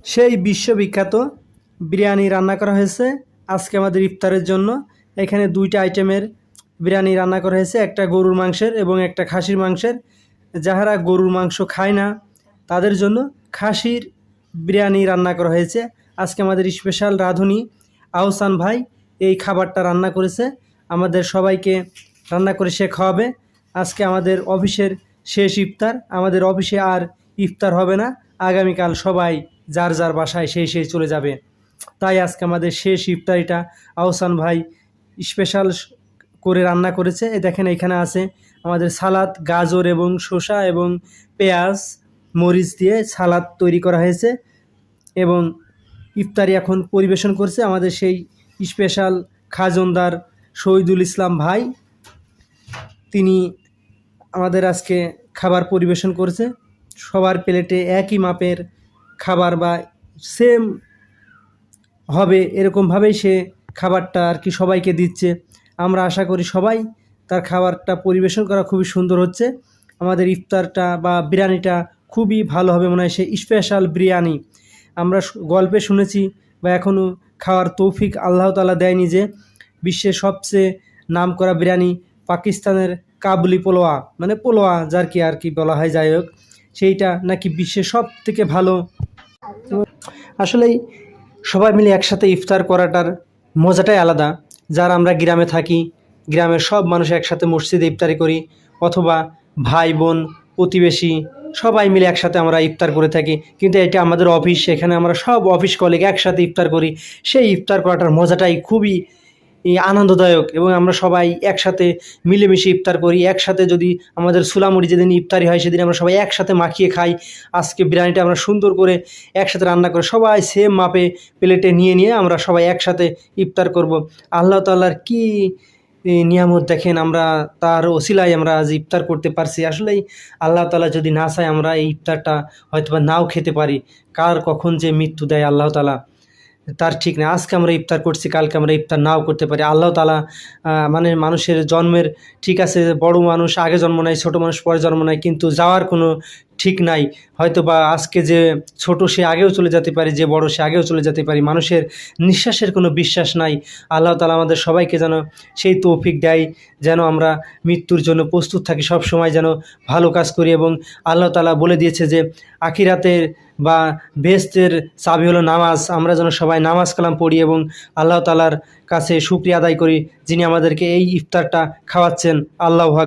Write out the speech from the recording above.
সেই বিশ্ববিখ্যাত বিরিয়ানি রান্না করা হয়েছে আজকে আমাদের ইফতারের জন্য। এখানে দুইটা আইটেমের বিরিয়ানি রান্না করা হয়েছে, একটা গরুর মাংসের এবং একটা খাসির মাংসের। যাহারা গরুর মাংস খায় না তাদের জন্য খাসির বিরিয়ানি রান্না করা হয়েছে। আজকে আমাদের স্পেশাল রাঁধুনি আহসান ভাই এই খাবারটা রান্না করেছে, আমাদের সবাইকে রান্না করে সে খাওয়াবে। আজকে আমাদের অফিসের শেষ ইফতার, আমাদের অফিসে আর ইফতার হবে না, আগামীকাল সবাই যার যার বাসায় সেই চলে যাবে। তাই আজকে আমাদের শেষ ইফতারিটা আহসান ভাই স্পেশাল করে রান্না করেছে। দেখেন এখানে আছে আমাদের সালাদ, গাজর এবং শসা এবং পেঁয়াজ মরিচ দিয়ে সালাদ তৈরি করা হয়েছে এবং ইফতারি এখন পরিবেশন করছে আমাদের সেই স্পেশাল খাজনদার শহীদুল ইসলাম ভাই। তিনি আমাদের আজকে খাবার পরিবেশন করছে। সবার প্লেটে একই মাপের খাবার বা সেম হবে এরকমভাবেই সে খাবারটা আর কি সবাইকে দিচ্ছে। আমরা আশা করি সবাই তার খাবারটা পরিবেশন করা খুবই সুন্দর হচ্ছে। আমাদের ইফতারটা বা বিরিয়ানিটা খুবই ভালো হবে মনে হয়, সে স্পেশাল বিরিয়ানি। আমরা গল্পে শুনেছি বা এখনও খাওয়ার তৌফিক আল্লাহ তাআলা দেয়নি যে বিশ্বের সবচেয়ে নামকরা বিরিয়ানি পাকিস্তানের কাবুলি পোলোয়া, মানে পোলোয়া যার কি আর কি বলা হয়, যাই হোক সেইটা নাকি বিশ্বের সব থেকে ভালো। আসলেই সবাই মিলে একসাথে ইফতার করাটার মজাটাই আলাদা। যারা আমরা গ্রামে থাকি, গ্রামের সব মানুষ একসাথে মসজিদে ইফতারি করি, অথবা ভাই বোন প্রতিবেশী সবাই মিলে একসাথে আমরা ইফতার করে থাকি। কিন্তু এটা আমাদের অফিস, এখানে আমরা সব অফিস কলিগ একসাথে ইফতার করি। সেই ইফতার করাটার মজাটাই খুবই আনন্দদায়ক এবং আমরা সবাই একসাথে মিলেমিশে ইফতার করি। একসাথে যদি আমাদের সুলামুড়ি যেদিন ইফতারি হয় সেদিন আমরা সবাই একসাথে মাখিয়ে খাই। আজকে বিরিয়ানিটা আমরা সুন্দর করে একসাথে রান্না করে সবাই সেম মাপে প্লেটে নিয়ে আমরা সবাই একসাথে ইফতার করব। আল্লাহ তাআলার কি নিয়ামত দেখেন, আমরা তার ওসিলায় আমরা আজ ইফতার করতে পারছি। আসলেই আল্লাহ তাআলা যদি না চায় আমরা এই ইফতারটা হয়তোবা নাও খেতে পারি। কার কখন যে মৃত্যু দেয় আল্লাহ তাআলা তার ঠিক নেই। আজকে আমরা ইফতার করছি, কালকে আমরা ইফতার নাও করতে পারি। আল্লাহ তাআলা মানে মানুষের জন্মের ঠিক আছে, বড় মানুষ আগে জন্ম নেয়, ছোট মানুষ পরে জন্ম নেয়, কিন্তু যাওয়ার কোনো ঠিক নাই। হয়তো বা আজকে যে ছোট সে আগেও চলে যেতে পারে, যে বড় সে আগেও চলে যেতে পারে। মানুষের নিঃশ্বাসের কোনো বিশ্বাস নাই। আল্লাহ তাআলা আমাদের সবাইকে যেন সেই তৌফিক দেয়, যেন আমরা মৃত্যুর জন্য প্রস্তুত থাকি, সব সময় যেন ভালো কাজ করি। এবং আল্লাহ তাআলা বলে দিয়েছে যে আখিরাতের বা বেহেশতের চাবি হলো নামাজ। আমরা যেন সবাই নামাজ কালাম পড়ি এবং আল্লাহ তাআলার কাছে শুকরিয়া আদায় করি যিনি আমাদেরকে এই ইফতারটা খাওয়াচ্ছেন। আল্লাহু আকবার।